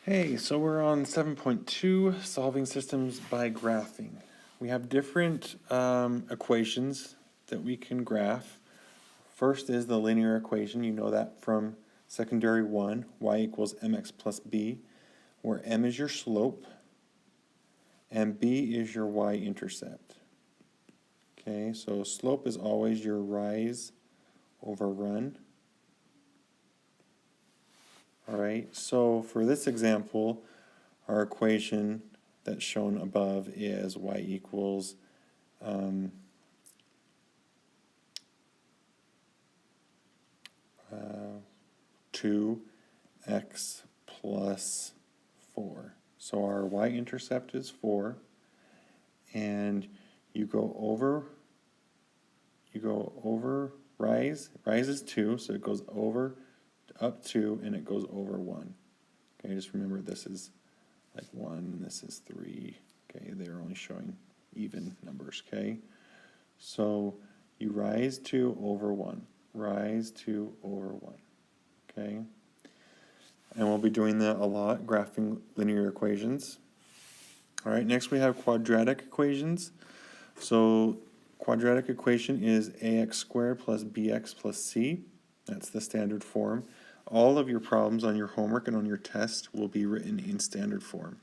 Hey, so we're on 7.2, solving systems by graphing. We have different equations that we can graph. First is the linear equation. You know that from secondary 1, y equals mx plus b, where m is your slope and b is your y-intercept. Okay, so slope is always your rise over run. All right, so for this example, our equation that's shown above is y equals 2x plus 4. So our y-intercept is 4, and you go over rise is 2, so it goes over up 2 and it goes over 1. Okay, just remember this is like 1 and this is 3. Okay, they're only showing even numbers. Okay, so you rise 2 over 1, rise 2 over 1. Okay, and we'll be doing that a lot, graphing linear equations. All right, next we have quadratic equations. So quadratic equation is ax squared plus bx plus c. That's the standard form. All of your problems on your homework and on your test will be written in standard form.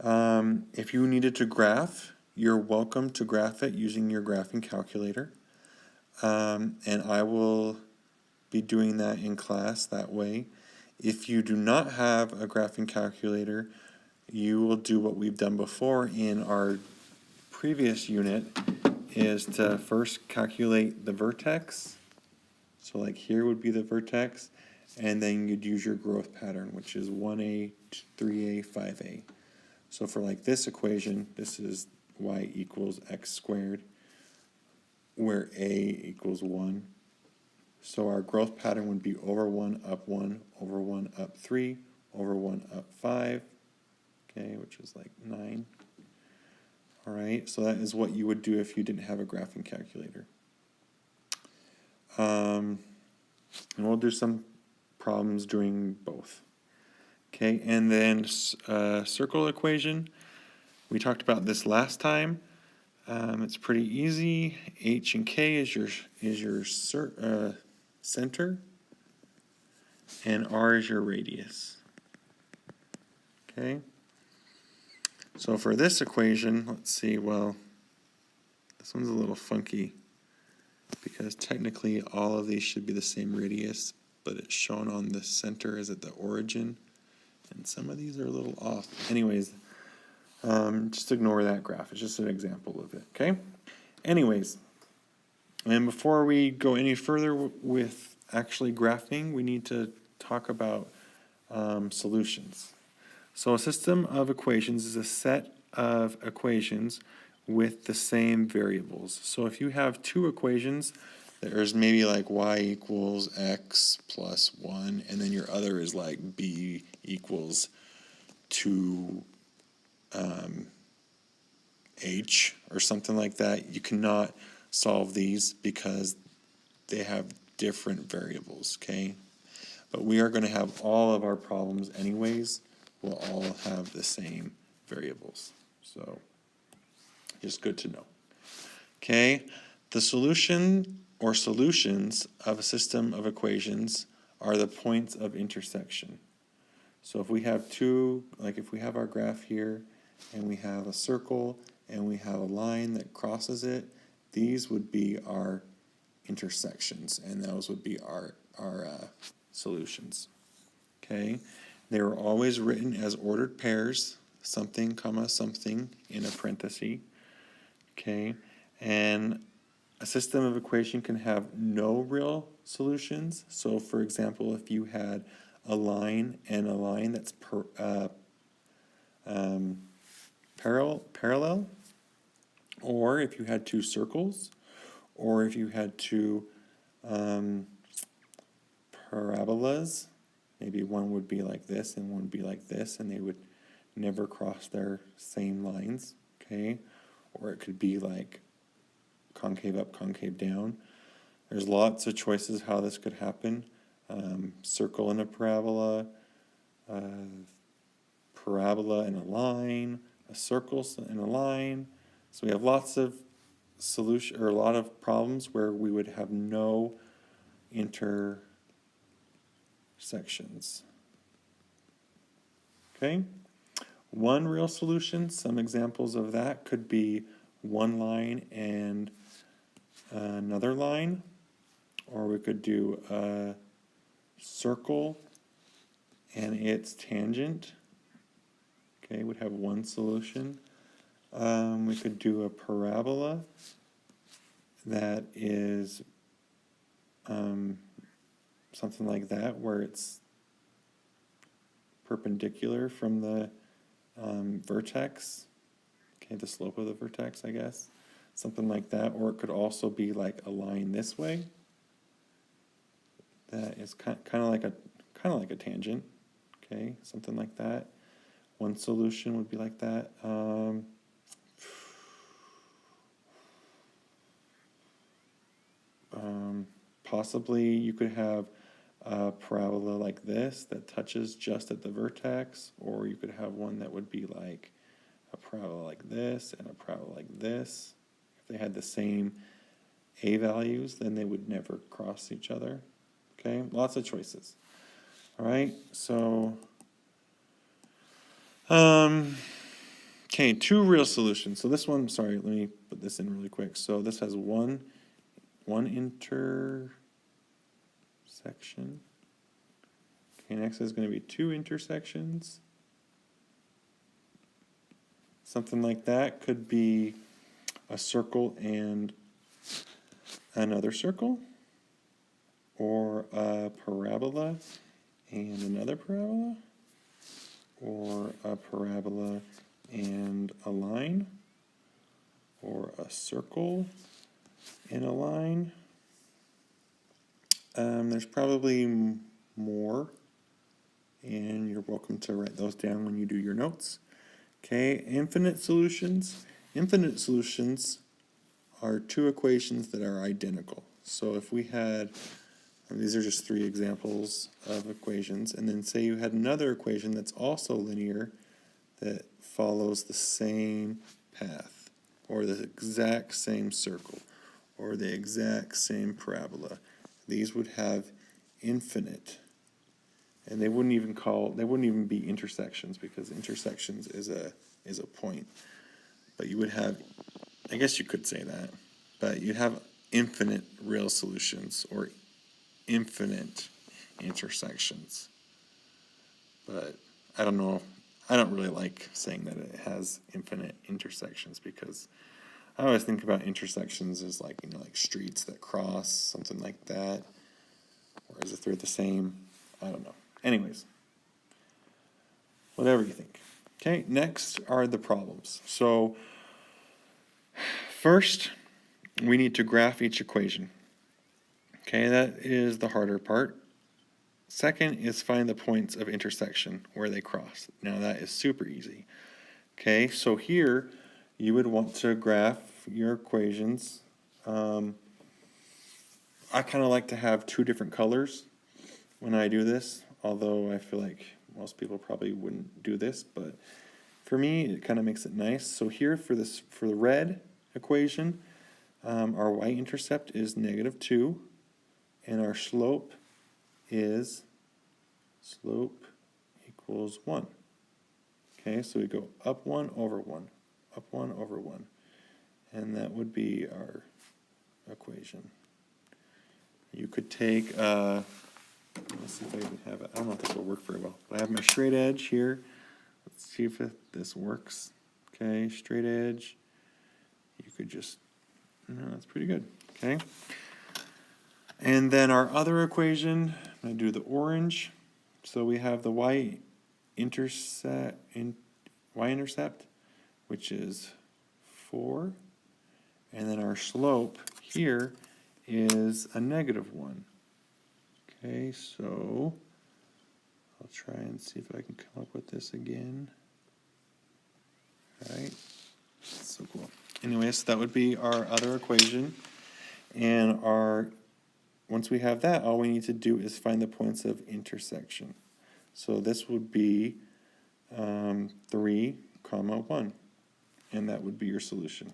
If you needed to graph, you're welcome to graph it using your graphing calculator. And I will be doing that in class that way. If you do not have a graphing calculator, you will do what we've done before in our previous unit, is to first calculate the vertex. So like here would be the vertex, and then you'd use your growth pattern, which is 1a, 3a, 5a. So for like this equation, this is y equals x squared, where a equals 1. So our growth pattern would be over 1, up 1, over 1, up 3, over 1, up 5, okay, which is like 9. All right, so that is what you would do if you didn't have a graphing calculator. And we'll do some problems doing both. Okay, and then circle equation. We talked about this last time. It's pretty easy. H and K is your center, and R is your radius. Okay. So for this equation, let's see. Well, this one's a little funky because technically all of these should be the same radius, but it's shown on the center as at the origin, and some of these are a little off. Anyways, just ignore that graph. It's just an example of it, okay? Anyways, and before we go any further with actually graphing, we need to talk about solutions. So a system of equations is a set of equations with the same variables. So if you have two equations, there's maybe like y equals x plus 1, and then your other is like b equals 2 h or something like that. You cannot solve these because they have different variables, okay? But we are going to have all of our problems anyways. Will all have the same variables. So just good to know. Okay, the solution or solutions of a system of equations are the points of intersection. So if we have two, like if we have our graph here and we have a circle and we have a line that crosses it, these would be our intersections, and those would be our solutions. Okay, they were always written as ordered pairs, something comma something in a parenthesis. Okay, and a system of equation can have no real solutions. So for example, if you had a line and a line that's parallel, or if you had two circles, or if you had two parabolas, maybe one would be like this and one would be like this, and they would never cross their same lines, okay? Or it could be like concave up, concave down. There's lots of choices how this could happen. Circle in a parabola, a parabola and a line, a circle and a line. So we have lots of solution, or a lot of problems where we would have no intersections. Okay? One real solution, some examples of that could be one line and another line, or we could do a circle and its tangent. Okay, would have one solution. We could do a parabola that is something like that, where it's perpendicular from the vertex. Okay, the slope of the vertex, I guess. Something like that. Or it could also be like a line this way. That is kind of like a tangent. Okay, something like that. One solution would be like that. Possibly you could have a parabola like this that touches just at the vertex, or you could have one that would be like a parabola like this and a parabola like this. If they had the same a values, then they would never cross each other. Okay, lots of choices. All right, so okay, two real solutions. So this one, sorry, let me put this in really quick. So this has one intersection. Okay, next is going to be two intersections. Something like that could be a circle and another circle, or a parabola and another parabola, or a parabola and a line, or a circle and a line. There's probably more, and you're welcome to write those down when you do your notes. Okay, infinite solutions. Infinite solutions are two equations that are identical. So if we had, these are just three examples of equations, and then say you had another equation that's also linear that follows the same path, or the exact same circle, or the exact same parabola. These would have infinite, and they wouldn't even be intersections, because intersections is a point. But you would have, I guess you could say that, but you'd have infinite real solutions or infinite intersections. But I don't know, I don't really like saying that it has infinite intersections, because I always think about intersections as like, like streets that cross, something like that. Whereas if they're the same, I don't know. Anyways, whatever you think. Okay, next are the problems. So first, we need to graph each equation. Okay, that is the harder part. Second is find the points of intersection where they cross. Now that is super easy. Okay, so here you would want to graph your equations. I kind of like to have two different colors when I do this, although I feel like most people probably wouldn't do this, but for me it kind of makes it nice. So here for the red equation, our y-intercept is -2, and our slope equals 1. Okay, so we go up 1 over 1, up 1 over 1, and that would be our equation. You could take, let's see if I even have it. I don't know if this will work very well, but I have my straight edge here. Let's see if this works. Okay, straight edge. You could just, no, that's pretty good. Okay. And then our other equation, I'm going to do the orange. So we have the y-intercept, which is 4. And then our slope here is a -1. Okay, so I'll try and see if I can come up with this again. All right, so cool. Anyways, that would be our other equation. And once we have that, all we need to do is find the points of intersection. So this would be 3, 1, and that would be your solution.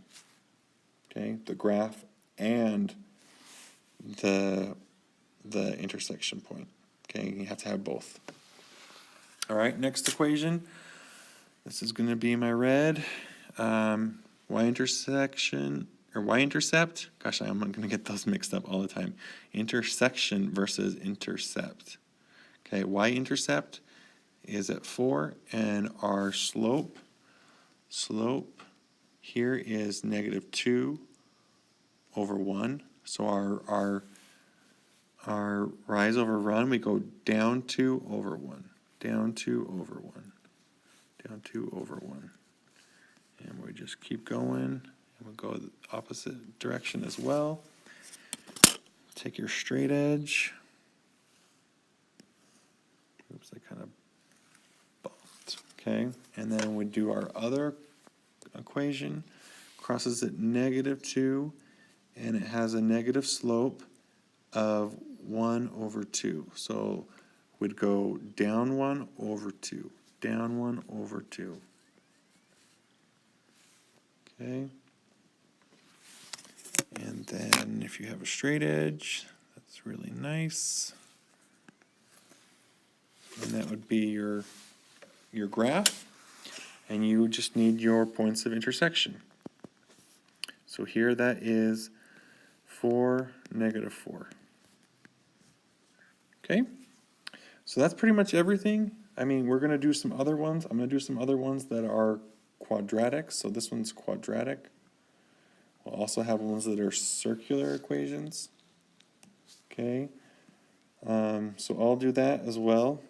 Okay, the graph and the intersection point. Okay, you have to have both. All right, next equation. This is going to be my red. Y-intercept. Gosh, I'm going to get those mixed up all the time. Intersection versus intercept. Okay, y-intercept is at 4, and our slope here is -2 over 1. So our rise over run, we go down 2 over 1, down 2 over 1, down 2 over 1. And we just keep going, and we'll go the opposite direction as well. Take your straight edge. Oops, I kind of bumped. Okay, and then we do our other equation. Crosses at -2, and it has a negative slope of 1 over 2. So we'd go down 1 over 2, down 1 over 2. Okay. And then if you have a straight edge, that's really nice. And that would be your graph. And you just need your points of intersection. So here that is 4, -4. Okay? So that's pretty much everything. I mean, we're going to do some other ones. I'm going to do some other ones that are quadratic. So this one's quadratic. We'll also have ones that are circular equations. Okay? So I'll do that as well.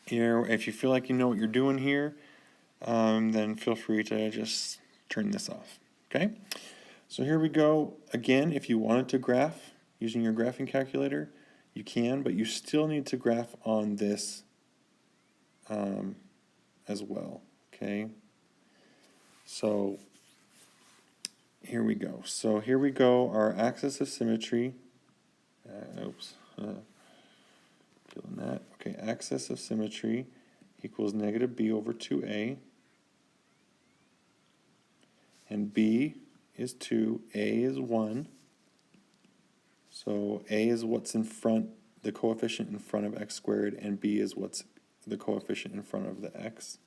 Here, if you feel like you know what you're doing here, then feel free to just turn this off. Okay? So here we go. Again, if you wanted to graph using your graphing calculator, you can, but you still need to graph on this as well. Okay? So here we go. So here we go. Our axis of symmetry. Feeling that. Okay, axis of symmetry equals -b over 2a. And b is 2, a is 1. So a is what's in front, the coefficient in front of x squared, and b is what's the coefficient in front of the x.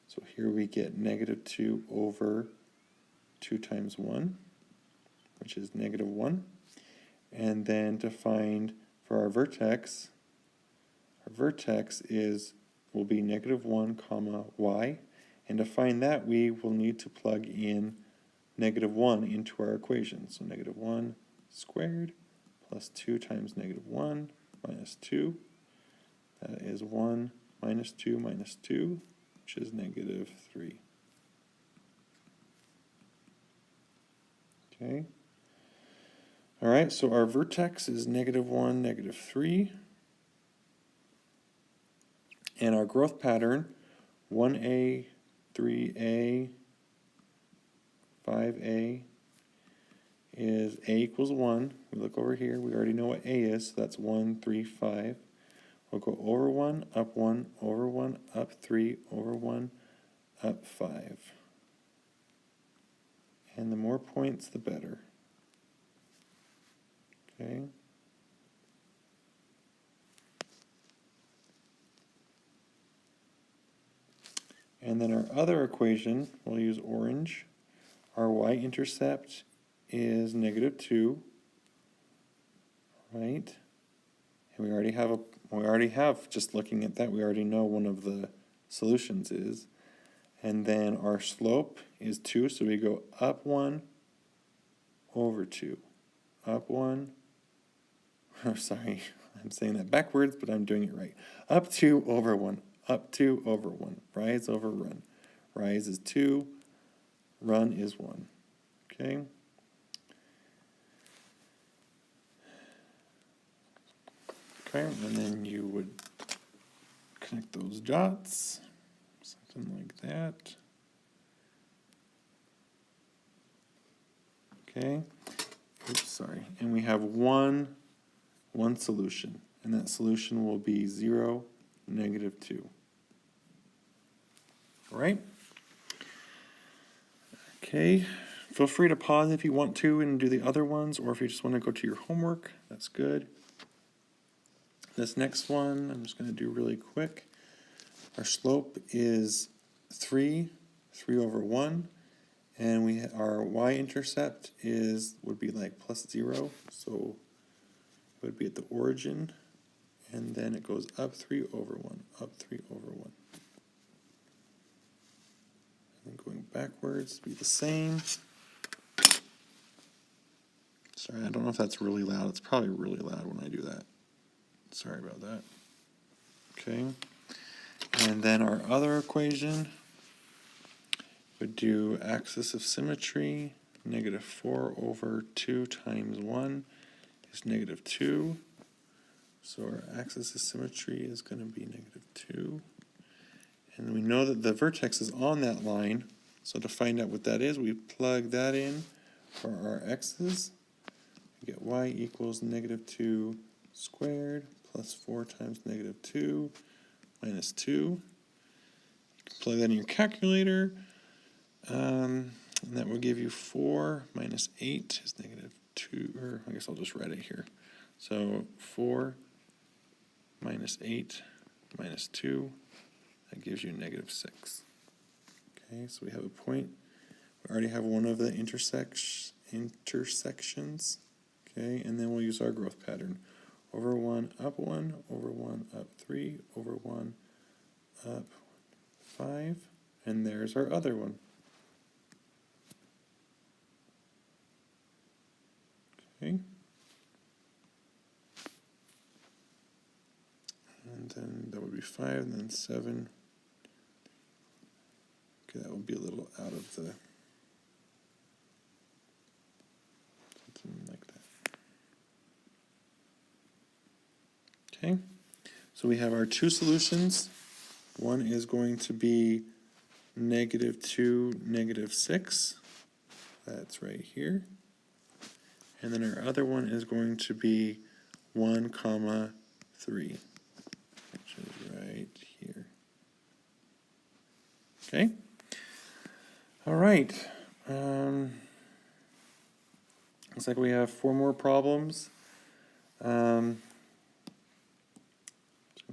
So here we get -2 over 2 times 1, which is -1. And then to find for our vertex will be -1 comma y. And to find that, we will need to plug in -1 into our equation. So -1 squared plus 2 times -1 minus 2. That is 1 minus 2 minus 2, which is -3. Okay. All right, so our vertex is -1, -3. And our growth pattern, 1a, 3a, 5a, is a equals 1. We look over here, we already know what a is, so that's 1, 3, 5. We'll go over 1, up 1, over 1, up 3, over 1, up 5. And the more points, the better. Okay. And then our other equation, we'll use orange. Our y-intercept is -2, right? And we already have, just looking at that, we already know one of the solutions is. And then our slope is 2, so we go up 1, over 2. Up 1, oh, sorry, I'm saying that backwards, but I'm doing it right. Up 2, over 1. Up 2, over 1. Rise over run. Rise is 2, run is 1. Okay? Okay, and then you would connect those dots, something like that. Okay, oops, sorry. And we have one solution, and that solution will be 0, negative 2. All right? Okay, feel free to pause if you want to and do the other ones, or if you just want to go to your homework, that's good. This next one, I'm just going to do really quick. Our slope is 3 over 1, and our y-intercept would be like plus 0, so it would be at the origin, and then it goes up 3 over 1, up 3 over 1. And then going backwards, be the same. Sorry, I don't know if that's really loud. It's probably really loud when I do that. Sorry about that. Okay. And then our other equation would do axis of symmetry, negative 4 over 2 times 1 is negative 2. So our axis of symmetry is going to be negative 2. And we know that the vertex is on that line. So to find out what that is, we plug that in for our x's. We get y equals negative 2 squared plus 4 times negative 2 minus 2. You can plug that in your calculator. And that will give you 4 minus 8 is negative 2, or I guess I'll just write it here. So 4 minus 8 minus 2, that gives you negative 6. Okay, so we have a point. We already have one of the intersections. Okay, and then we'll use our growth pattern. Over 1, up 1, over 1, up 3, over 1, up 5, and there's our other one. Okay. And then that would be 5, and then 7. Okay, that will be a little out of the, something like that. Okay, so we have our two solutions. One is going to be negative 2, negative 6. That's right here. And then our other one is going to be 1, 3, which is right here. Okay? All right. Looks like we have 4 more problems. Just going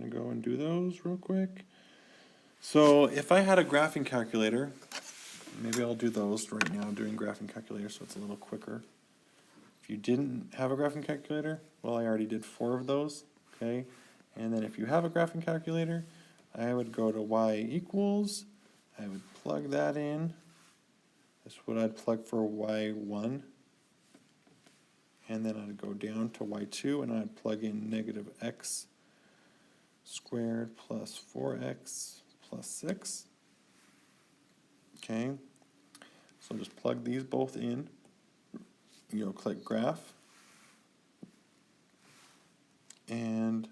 to go and do those real quick. So if I had a graphing calculator, maybe I'll do those right now, doing graphing calculator, so it's a little quicker. If you didn't have a graphing calculator, well, I already did 4 of those, okay? And then if you have a graphing calculator, I would go to y equals, I would plug that in. That's what I'd plug for y1. And then I'd go down to y2, and I'd plug in negative x squared plus 4x plus 6. Okay, so just plug these both in. You'll click graph, and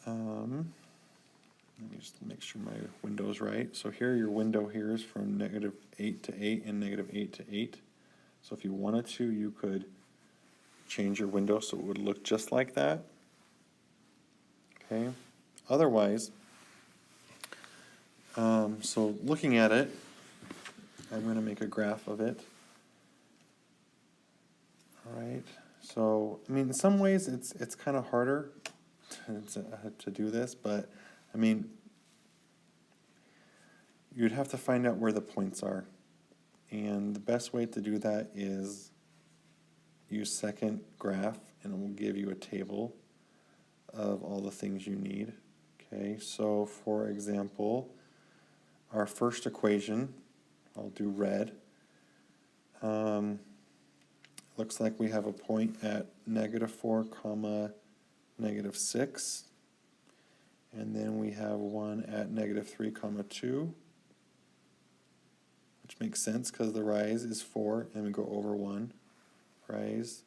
let me just make sure my window's right. So here, your window here is from negative 8 to 8 and negative 8 to 8. So if you wanted to, you could change your window so it would look just like that. Okay. Otherwise, so looking at it, I'm going to make a graph of it. All right. So, I mean, in some ways, it's kind of harder to do this, but I mean, you'd have to find out where the points are, and the best way to do that is use second graph, and it will give you a table of all the things you need. Okay, so for example, our first equation, I'll do red. Looks like we have a point at negative 4 comma negative 6, and then we have one at negative 3 comma 2, which makes sense because the rise is 4 and we go over 1 rise,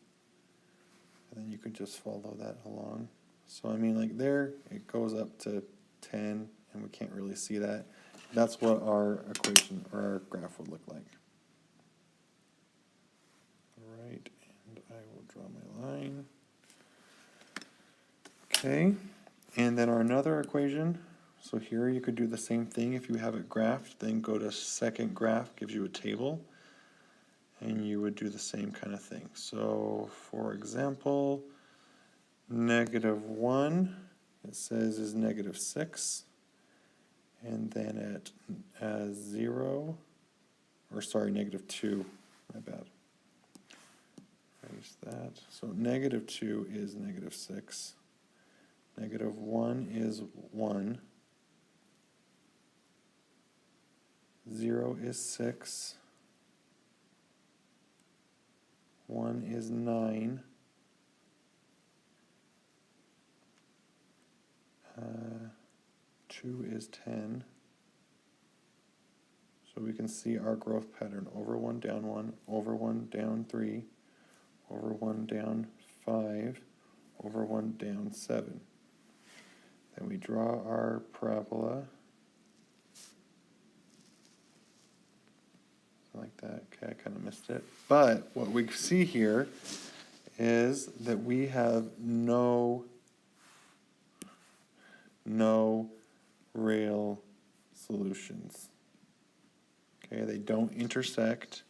and then you could just follow that along. So I mean, like there it goes up to 10 and we can't really see that. That's what our equation or our graph would look like. Alright, and I will draw my line. Okay, And then our another equation, so here you could do the same thing if you have it graphed, then go to second graph, gives you a table, and you would do the same kind of thing. So for example, -1, it says is -6, and then at 0, or sorry, -2, my bad. Erase that. So -2 is -6. -1 is 1. 0 is 6. 1 is 9. 2 is 10. So we can see our growth pattern: over 1, down 1, over 1, down 3, over 1, down 5, over 1, down 7. Then we draw our parabola. Something like that. Okay, I kind of missed it. But what we see here is that we have no real solutions. Okay, they don't intersect,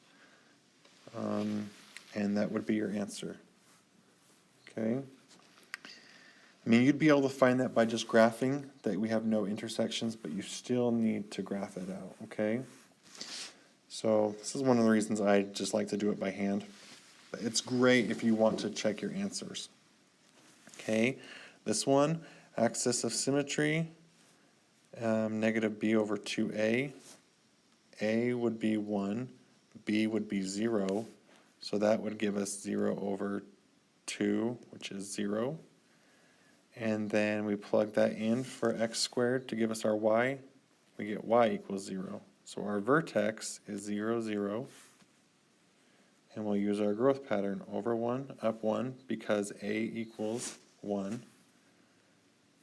and that would be your answer. Okay. I mean, you'd be able to find that by just graphing that we have no intersections, but you still need to graph it out, okay? So this is one of the reasons I just like to do it by hand. But it's great if you want to check your answers. Okay, this one, axis of symmetry, -b/2a. A would be 1, b would be 0, so that would give us 0/2, which is 0. And then we plug that in for x squared to give us our y. We get y equals 0. So our vertex is 0, 0. And we'll use our growth pattern: over 1, up 1, because a equals 1.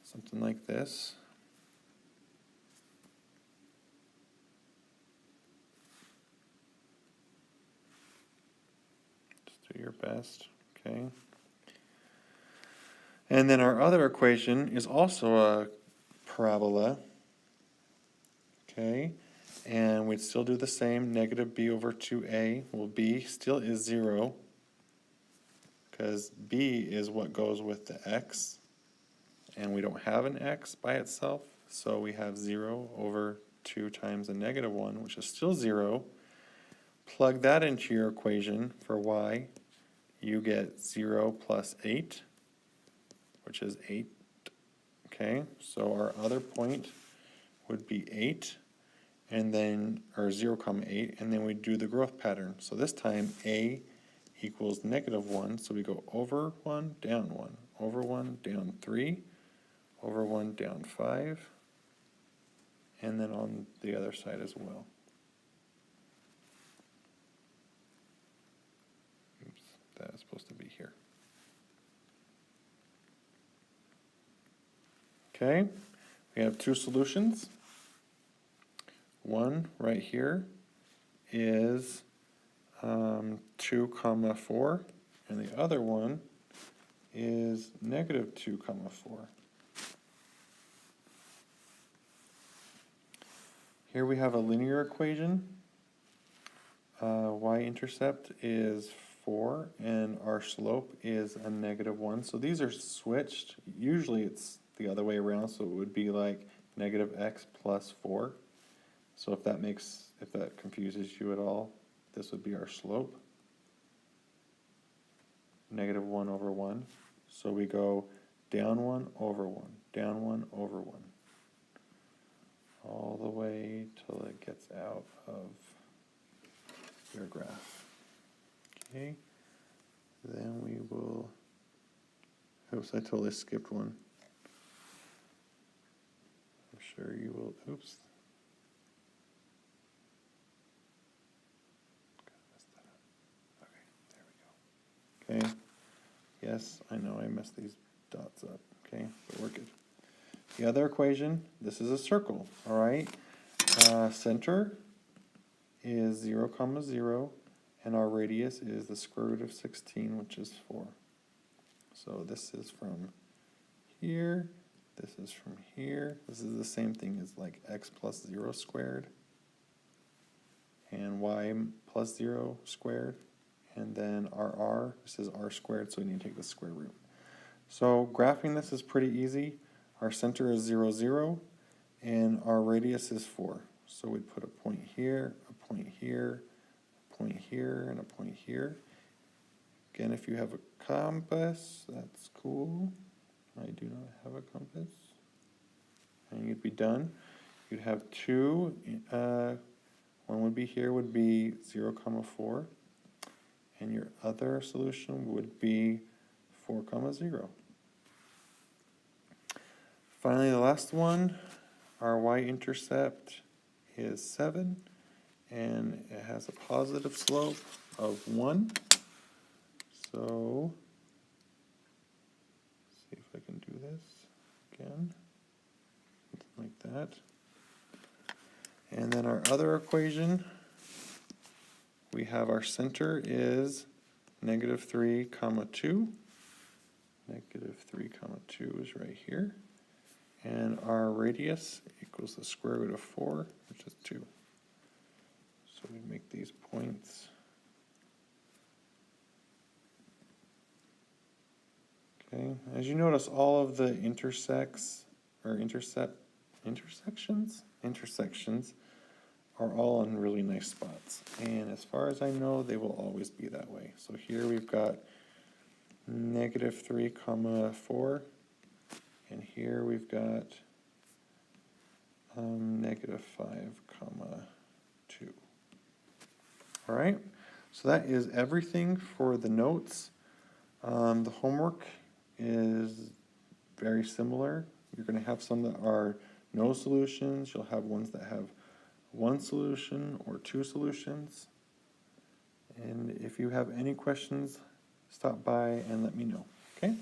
Something like this. Just do your best, okay? And then our other equation is also a parabola, okay? And we'd still do the same. -b/2a. Well, b still is 0, because b is what goes with the x, and we don't have an x by itself, so we have 0/2 times the -1, which is still 0. Plug that into your equation for y. You get 0 plus 8, which is 8. Okay, so our other point would be 8, and then, or 0, 8, and then we do the growth pattern. So this time a equals -1, so we go over 1, down 1, over 1, down 3, over 1, down 5, and then on the other side as well. Oops, that is supposed to be here. Okay, we have two solutions. One right here is 2, 4, and the other one is -2, 4. Here we have a linear equation. Y-intercept is 4, and our slope is a -1. So these are switched. Usually it's the other way around, so it would be like -x plus 4. So if that confuses you at all, this would be our slope. -1/1. So we go down 1 over 1, down 1 over 1, all the way till it gets out of your graph. Okay, then we will, oops, I totally skipped one. I'm sure you will, oops. Okay, yes, I know I messed these dots up, okay, but we're good. The other equation, this is a circle, all right? Center is 0, 0, and our radius is the square root of 16, which is 4. So this is from here This is from here. This is the same thing as like x plus 0 squared and y plus 0 squared. And then our this is r squared, so we need to take the square root. So graphing this is pretty easy. Our center is 0, 0, and our radius is 4. So we'd put a point here, a point here, a point here, and a point here. Again, if you have a compass, that's cool. I do not have a compass. And you'd be done. You'd have two. One would be here, would be 0, 4. And your other solution would be 4, 0. Finally, the last one, our y-intercept is 7, and it has a positive slope of 1. So, see if I can do this again, something like that. And then our other equation, we have our center is -3, 2. -3, 2 is right here. And our radius equals the square root of 4, which is 2. So we make these points. Okay, as you notice, all of the intersections are all in really nice spots. And as far as I know, they will always be that way. So here we've got -3, 4. And here we've got -5, 2. All right, so that is everything for the notes. The homework is very similar. You're going to have some that are no solutions. You'll have ones that have one solution or two solutions. And if you have any questions, stop by and let me know, okay?